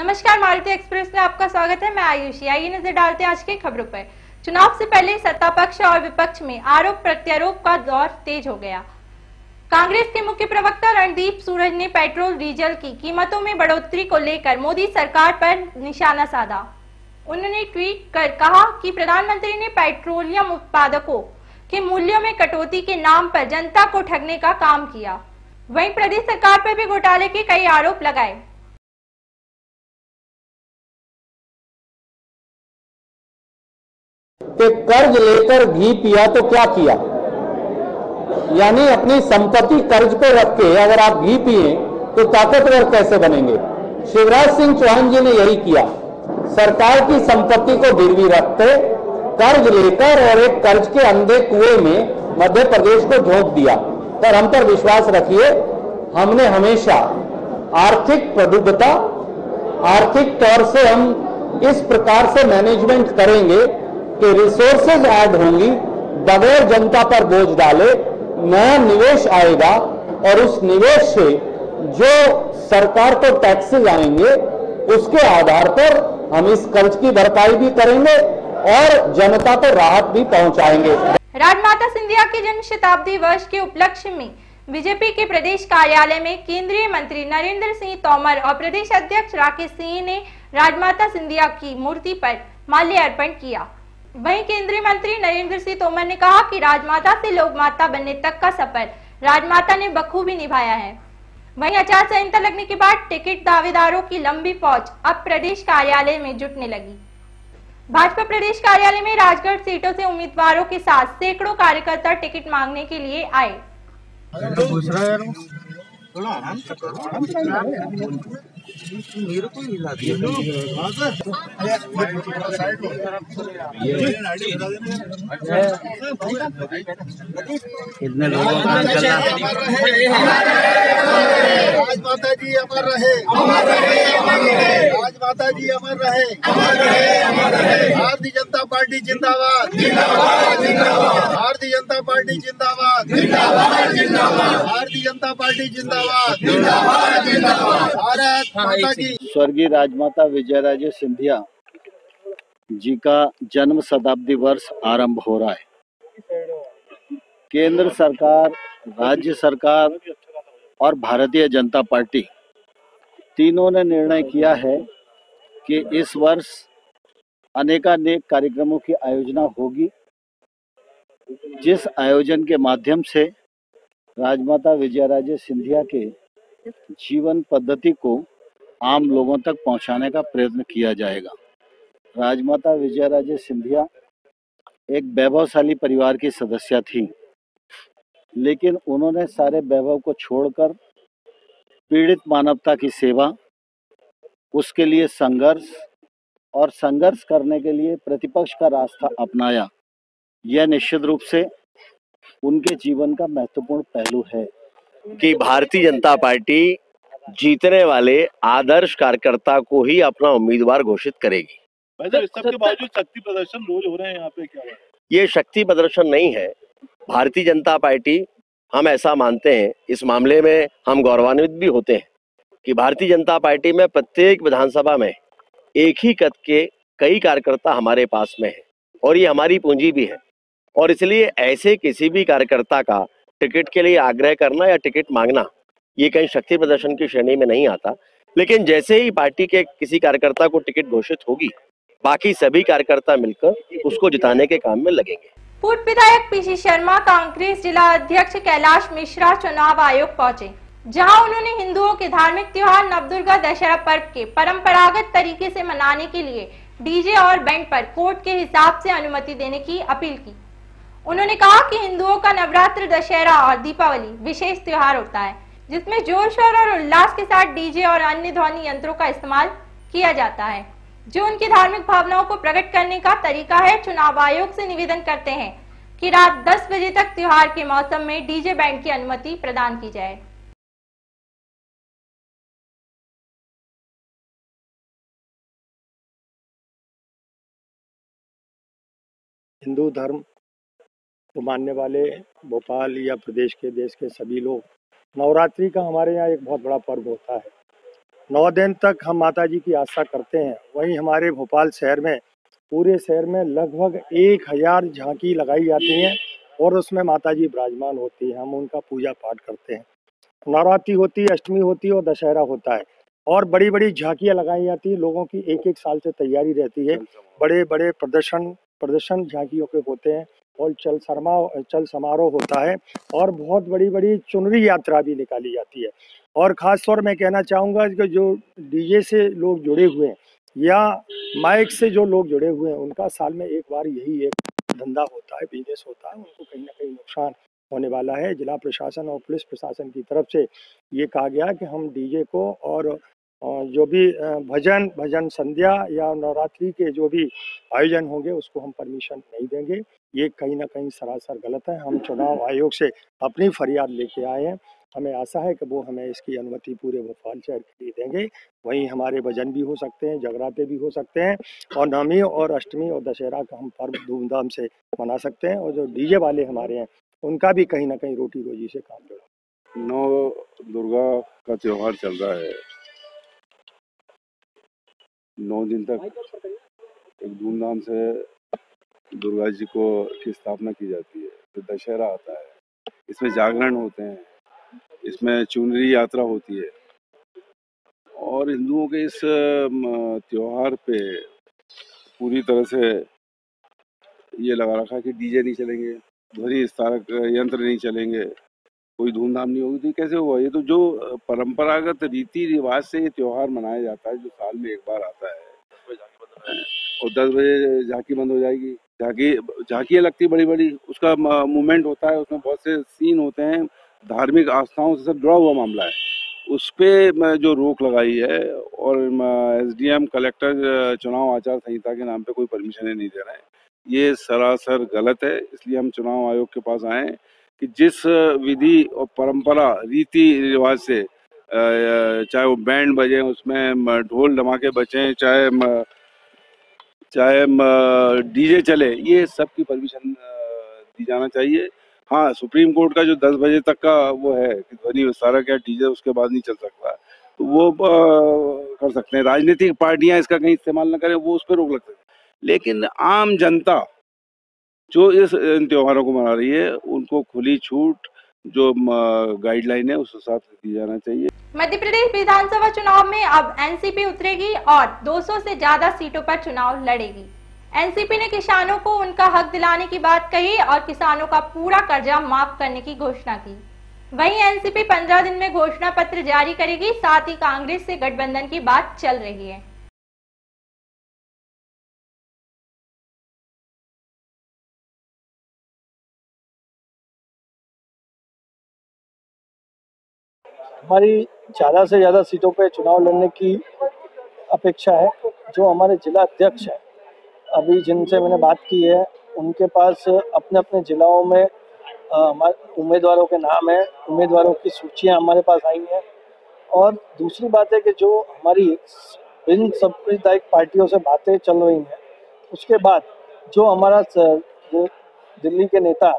नमस्कार, मारुति एक्सप्रेस में आपका स्वागत है। मैं आयुषी। आइए नजर डालते हैं आज की खबरों पर। चुनाव से पहले सत्ता पक्ष और विपक्ष में आरोप प्रत्यारोप का दौर तेज हो गया। कांग्रेस के मुख्य प्रवक्ता रणदीप सूरज ने पेट्रोल डीजल की कीमतों में बढ़ोतरी को लेकर मोदी सरकार पर निशाना साधा। उन्होंने ट्वीट कर कहा कि प्रधानमंत्री ने पेट्रोलियम उत्पादकों के मूल्यों में कटौती के नाम पर जनता को ठगने का काम किया। वहीं प्रदेश सरकार पर भी घोटाले के कई आरोप लगाए। कि कर्ज लेकर घी पिया तो क्या किया, यानी अपनी संपत्ति कर्ज पे रख के अगर आप घी पिए तो ताकतवर कैसे बनेंगे। शिवराज सिंह चौहान जी ने यही किया, सरकार की संपत्ति को गिरवी रखते कर्ज लेकर और एक कर्ज के अंधे कुएं में मध्य प्रदेश को झोंक दिया। पर हम पर विश्वास रखिए, हमने हमेशा आर्थिक प्रबुद्धता, आर्थिक तौर से हम इस प्रकार से मैनेजमेंट करेंगे कि रिसोर्सेज ऐड होंगी, बगैर जनता पर बोझ डाले नया निवेश आएगा और उस निवेश से जो सरकार को टैक्सेस आएंगे उसके आधार पर हम इस कर्ज की भरपाई भी करेंगे और जनता को राहत भी पहुंचाएंगे। राजमाता सिंधिया के जन्म शताब्दी वर्ष के उपलक्ष्य में बीजेपी के प्रदेश कार्यालय में केंद्रीय मंत्री नरेंद्र सिंह तोमर और प्रदेश अध्यक्ष राकेश सिंह ने राजमाता सिंधिया की मूर्ति पर माल्यार्पण किया। वहीं केंद्रीय मंत्री नरेंद्र सिंह तोमर ने कहा कि राजमाता से लोक माता बनने तक का सफर राजमाता ने बखूबी निभाया है। वहीं आचार संहिता लगने के बाद टिकट दावेदारों की लंबी फौज अब प्रदेश कार्यालय में जुटने लगी। भाजपा प्रदेश कार्यालय में राजगढ़ सीटों से उम्मीदवारों के साथ सैकड़ों कार्यकर्ता टिकट मांगने के लिए आए। मेरे को हिला दिया कितने लोगों का राजमाता जी अमर रहे, राजमाता जी अमर रहे। भारतीय जनता पार्टी जिंदाबाद, भारतीय जनता पार्टी जिंदाबाद, भारतीय जनता पार्टी जिंदाबाद। भारत माता की। स्वर्गीय राजमाता विजयराजे सिंधिया जी का जन्म शताब्दी वर्ष आरंभ हो रहा है। केंद्र सरकार, राज्य सरकार और भारतीय जनता पार्टी तीनों ने निर्णय किया है कि इस वर्ष अनेकानेक कार्यक्रमों की आयोजना होगी, जिस आयोजन के माध्यम से राजमाता विजयराजे सिंधिया के जीवन पद्धति को आम लोगों तक पहुंचाने का प्रयत्न किया जाएगा। राजमाता विजयराजे सिंधिया एक वैभवशाली परिवार की सदस्य थी, लेकिन उन्होंने सारे वैभव को छोड़कर पीड़ित मानवता की सेवा, उसके लिए संघर्ष और संघर्ष करने के लिए प्रतिपक्ष का रास्ता अपनाया। यह निश्चित रूप से उनके जीवन का महत्वपूर्ण पहलू है कि भारतीय जनता पार्टी जीतने वाले आदर्श कार्यकर्ता को ही अपना उम्मीदवार घोषित करेगी। सबके बावजूद शक्ति प्रदर्शन रोज हो रहे हैं यहाँ पे, क्या है? ये शक्ति प्रदर्शन नहीं है। भारतीय जनता पार्टी, हम ऐसा मानते हैं, इस मामले में हम गौरवान्वित भी होते हैं कि भारतीय जनता पार्टी में प्रत्येक विधानसभा में एक ही कद के कई कार्यकर्ता हमारे पास में है और ये हमारी पूंजी भी है। और इसलिए ऐसे किसी भी कार्यकर्ता का टिकट के लिए आग्रह करना या टिकट मांगना ये कहीं शक्ति प्रदर्शन की श्रेणी में नहीं आता। लेकिन जैसे ही पार्टी के किसी कार्यकर्ता को टिकट घोषित होगी, बाकी सभी कार्यकर्ता मिलकर उसको जिताने के काम में लगेंगे। पूर्व विधायक पीसी शर्मा कांग्रेस जिला अध्यक्ष कैलाश मिश्रा चुनाव आयोग पहुंचे, जहां उन्होंने हिंदुओं के धार्मिक त्योहार नवदुर्गा दशहरा पर्व के परंपरागत तरीके से मनाने के लिए डीजे और बैंड पर कोर्ट के हिसाब से अनुमति देने की अपील की। उन्होंने कहा कि हिंदुओं का नवरात्र, दशहरा और दीपावली विशेष त्योहार होता है, जिसमें जोश और उल्लास के साथ डीजे और अन्य ध्वनि यंत्रों का इस्तेमाल किया जाता है, जो उनकी धार्मिक भावनाओं को प्रकट करने का तरीका है। चुनाव आयोग से निवेदन करते हैं कि रात 10 बजे तक त्योहार के मौसम में डीजे बैंड की अनुमति प्रदान की जाए। हिंदू धर्म को मानने वाले भोपाल या प्रदेश के, देश के सभी लोग, नवरात्रि का हमारे यहाँ एक बहुत बड़ा पर्व होता है। 9 दिन तक हम माता जी की आस्था करते हैं। वहीं हमारे भोपाल शहर में, पूरे शहर में लगभग 1000 झांकी लगाई जाती हैं और उसमें माता जी विराजमान होती है। हम उनका पूजा पाठ करते हैं। नवरात्रि होती है, अष्टमी होती है और दशहरा होता है और बड़ी बड़ी झांकियाँ लगाई जाती है। लोगों की एक साल से तैयारी रहती है। बड़े बड़े प्रदर्शन झांकियों के होते हैं और चल समारोह होता है और बहुत बड़ी बड़ी चुनरी यात्रा भी निकाली जाती है। और ख़ास तौर मैं कहना चाहूँगा कि जो डीजे से लोग जुड़े हुए हैं या माइक से जो लोग जुड़े हुए हैं, उनका साल में एक बार यही एक धंधा होता है, बिजनेस होता है, उनको कहीं ना कहीं नुकसान होने वाला है। जिला प्रशासन और पुलिस प्रशासन की तरफ से ये कहा गया कि हम डीजे को और जो भी भजन संध्या या नवरात्रि के जो भी आयोजन होंगे उसको हम परमिशन नहीं देंगे। ये कहीं ना कहीं सरासर गलत है। हम चुनाव आयोग से अपनी फरियाद लेके आए हैं। हमें आशा है कि वो हमें इसकी अनुमति पूरे भोपाल शहर के लिए देंगे। वहीं हमारे भजन भी हो सकते हैं, जगराते भी हो सकते हैं और नवमी और अष्टमी और दशहरा का हम पर्व धूमधाम से मना सकते हैं। और जो डीजे वाले हमारे हैं उनका भी कहीं ना कहीं रोटी रोजी से काम जुड़ा। 9 दुर्गा का त्योहार चल रहा है। 9 दिन तक एक धूमधाम से दुर्गा जी की स्थापना की जाती है। फिर दशहरा आता है, इसमें जागरण होते हैं, इसमें चुनरी यात्रा होती है और हिंदुओं के इस त्योहार पे पूरी तरह से ये लगा रखा है कि डीजे नहीं चलेंगे, ध्वनि विस्तारक यंत्र नहीं चलेंगे, कोई धूमधाम नहीं होगी। तो कैसे हुआ? ये तो जो परंपरागत रीति रिवाज से ये त्योहार मनाया जाता है, जो साल में एक बार आता है और 10 बजे झांकी बंद हो जाएगी। झांकियाँ लगती बड़ी बड़ी, उसका मूवमेंट होता है, उसमें बहुत से सीन होते हैं, धार्मिक आस्थाओं से सब जुड़ा हुआ मामला है। उस पे जो रोक लगाई है और एसडीएम कलेक्टर चुनाव आचार संहिता के नाम पे कोई परमिशन नहीं दे रहे हैं, ये सरासर गलत है। इसलिए हम चुनाव आयोग के पास आए कि जिस विधि और परंपरा रीति रिवाज से चाहे वो बैंड बजे, उसमें ढोल धमाके बजें, चाहे डीजे चले, ये सब की परमिशन दी जाना चाहिए। हाँ, सुप्रीम कोर्ट का जो 10 बजे तक का वो है कि ध्वनि विस्तारक या डीजे उसके बाद नहीं चल सकता, तो वो कर सकते हैं। राजनीतिक पार्टियां इसका कहीं इस्तेमाल न करें, वो उस पर रोक लग सकते हैं। लेकिन आम जनता जो इन त्योहारों को मना रही है, उनको खुली छूट, जो गाइडलाइन है उस हिसाब से दी जाना चाहिए। मध्य प्रदेश विधानसभा चुनाव में अब एनसीपी उतरेगी और 200 से ज्यादा सीटों पर चुनाव लड़ेगी। एनसीपी ने किसानों को उनका हक दिलाने की बात कही और किसानों का पूरा कर्जा माफ करने की घोषणा की। वहीं एनसीपी 15 दिन में घोषणा पत्र जारी करेगी। साथ ही कांग्रेस से गठबंधन की बात चल रही है। हमारी ज़्यादा से ज़्यादा सीटों पे चुनाव लड़ने की अपेक्षा है। जो हमारे जिला अध्यक्ष हैं, अभी जिनसे मैंने बात की है, उनके पास अपने अपने जिलाओं में हमारे उम्मीदवारों के नाम है, उम्मीदवारों की सूचियां हमारे पास आई हैं। और दूसरी बात है कि जो हमारी इन सांप्रदायिक पार्टियों से बातें चल रही हैं, उसके बाद जो हमारा जो दिल्ली के नेता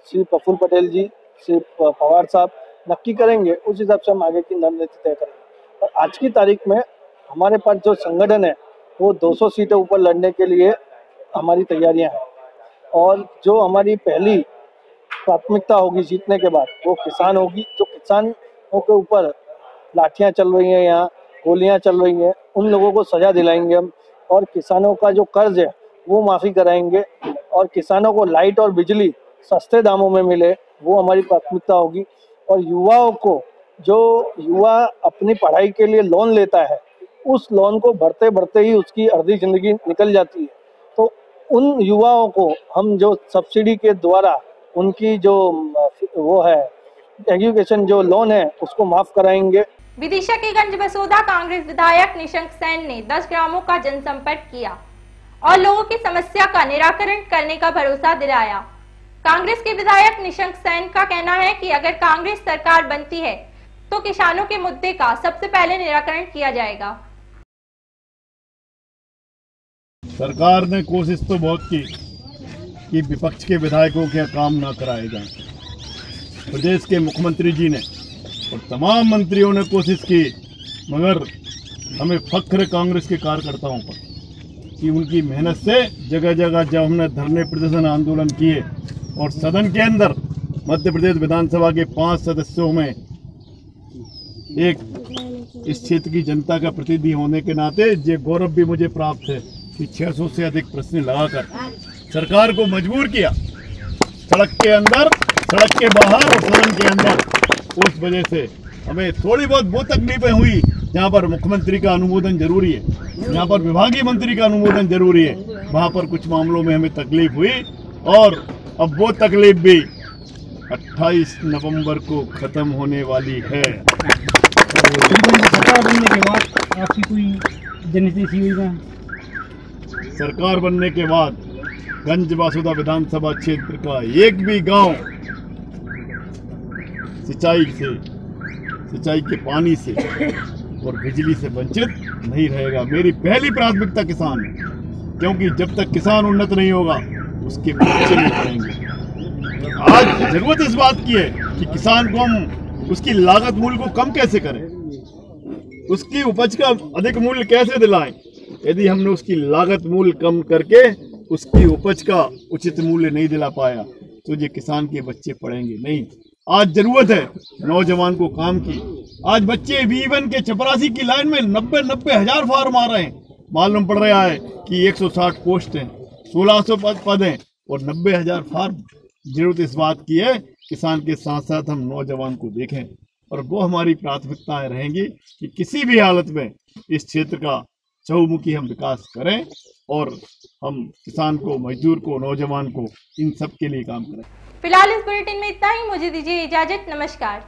श्री प्रफुल्ल पटेल जी, श्री पवार साहब नक्की करेंगे, उस हिसाब से हम आगे की रणनीति तय करेंगे। और आज की तारीख में हमारे पास जो संगठन है वो 200 सीटें ऊपर लड़ने के लिए हमारी तैयारियां हैं। और जो हमारी पहली प्राथमिकता होगी जीतने के बाद, वो किसान होगी। जो किसानों के ऊपर लाठियां चल रही हैं या गोलियां चल रही हैं, उन लोगों को सजा दिलाएंगे हम। और किसानों का जो कर्ज है वो माफ़ी कराएंगे और किसानों को लाइट और बिजली सस्ते दामों में मिले, वो हमारी प्राथमिकता होगी। और युवाओं को, जो युवा अपनी पढ़ाई के लिए लोन लेता है, उस लोन को भरते भरते ही उसकी आधी जिंदगी निकल जाती है, तो उन युवाओं को हम जो सब्सिडी के द्वारा उनकी जो वो है एजुकेशन जो लोन है उसको माफ कराएंगे। विदिशा के गंज बसोदा कांग्रेस विधायक निशंक सेन ने 10 ग्रामों का जनसंपर्क किया और लोगों की समस्या का निराकरण करने का भरोसा दिलाया। कांग्रेस के विधायक निशंक सेन का कहना है कि अगर कांग्रेस सरकार बनती है तो किसानों के मुद्दे का सबसे पहले निराकरण किया जाएगा। सरकार ने कोशिश तो बहुत की कि विपक्ष के विधायकों के काम ना कराए जाएं। प्रदेश के मुख्यमंत्री जी ने और तमाम मंत्रियों ने कोशिश की, मगर हमें फख्र कांग्रेस के कार्यकर्ताओं पर कि उनकी मेहनत से जगह जगह जब हमने धरने प्रदर्शन आंदोलन किए और सदन के अंदर मध्य प्रदेश विधानसभा के 5 सदस्यों में एक इस क्षेत्र की जनता का प्रतिनिधि होने के नाते ये गौरव भी मुझे प्राप्त है कि 600 से अधिक प्रश्न लगाकर सरकार को मजबूर किया, सड़क के अंदर, सड़क के बाहर और सदन के अंदर। उस वजह से हमें थोड़ी बहुत वो तकलीफें हुई जहाँ पर मुख्यमंत्री का अनुमोदन जरूरी है, जहाँ पर विभागीय मंत्री का अनुमोदन जरूरी है, वहाँ पर कुछ मामलों में हमें तकलीफ हुई और अब वो तकलीफ भी 28 नवंबर को खत्म होने वाली है। सरकार बनने के बाद आपकी कोई जनहित योजना? सरकार बनने के बाद गंज बासुदा विधानसभा क्षेत्र का एक भी गांव सिंचाई के पानी से और बिजली से वंचित नहीं रहेगा। मेरी पहली प्राथमिकता किसान है, क्योंकि जब तक किसान उन्नत नहीं होगा उसके बच्चे नहीं पड़ेंगे। आज जरूरत इस बात की है कि किसान को हम उसकी लागत मूल्य को कम कैसे करें, उसकी उपज का अधिक मूल्य कैसे दिलाएं। यदि हमने उसकी लागत मूल्य कम करके उसकी उपज का उचित मूल्य नहीं दिला पाया तो ये किसान के बच्चे पढ़ेंगे नहीं। आज जरूरत है नौजवान को काम की। आज बच्चे V1 के चपरासी की लाइन में 90 हजार फार्म आ रहे हैं। मालूम पड़ रहा है कि 160 पोस्ट हैं, 1600 पद हैं और 90 हजार फार्म। जरूरत इस बात की है किसान के साथ साथ हम नौजवान को देखें और वो हमारी प्राथमिकताएं रहेंगी कि किसी भी हालत में इस क्षेत्र का चहुमुखी हम विकास करें और हम किसान को, मजदूर को, नौजवान को, इन सब के लिए काम करें। फिलहाल इस बुलेटिन में इतना ही। मुझे दीजिए इजाजत। नमस्कार।